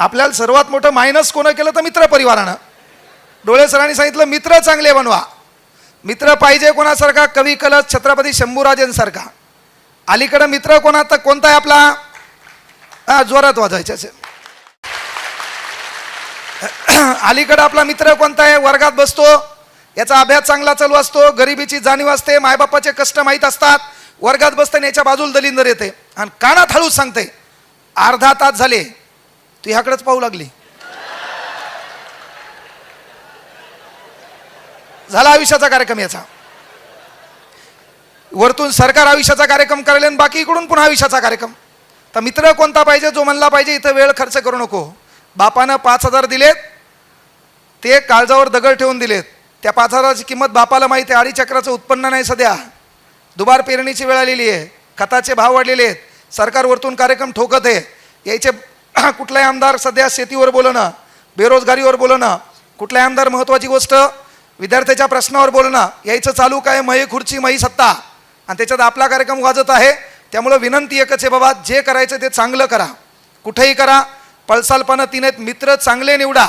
आपल्याला सर्वात मोठं मायनस कोण केलं तर मित्र परिवारानं. डोळे सरांनी सांगितलं मित्र चांगले बनवा. मित्र पाहिजे कोणासारखा? कवी कलश छत्रपती शंभूराजेंसारखा. अलीकडे मित्र कोणता आहे आपला? जोरात वाजवायचे असेल. अलीकडे आपला मित्र कोणता आहे? वर्गात बसतो, याचा अभ्यास चांगला चालू असतो, गरिबीची जाणीव असते, मायबापाचे कष्ट माहीत असतात, वर्गात बसताना याच्या बाजूला दलिंदर येते आणि कानात हळूच सांगते अर्धा तास झाले तू ह्याकडेच पाहू लागली. झाला आयुष्याचा कार्यक्रम याचा. वरतून सरकार आयुष्याचा कार्यक्रम करेल आणि बाकी इकडून पुन्हा आयुष्याचा कार्यक्रम. तर मित्र कोणता पाहिजे? जो म्हणला पाहिजे इथं वेळ खर्च करू नको. बापानं 5,000 दिलेत, ते काळजावर दगड ठेवून दिलेत. त्या 5,000ची किंमत बापाला माहिती आहे. 2.5 चक्राचं उत्पन्न नाही सध्या, दुबार पेरणीची वेळ आलेली आहे, खताचे भाव वाढलेले आहेत, सरकार वरतून कार्यक्रम ठोकत आहे. यायचे कुठलाही आमदार सध्या शेतीवर बोलणं, बेरोजगारीवर बोलणं, कुठलाही आमदार महत्त्वाची गोष्ट विद्यार्थ्याच्या प्रश्नावर बोलणं, यायचं चालू काय मही खुर्ची मही सत्ता, आणि त्याच्यात आपला कार्यक्रम वाजत आहे. त्यामुळं विनंती एकच आहे बाबा, जे करायचं ते चांगलं करा, कुठेही करा. पळसालपणं तीन आहेत, मित्र चांगले निवडा.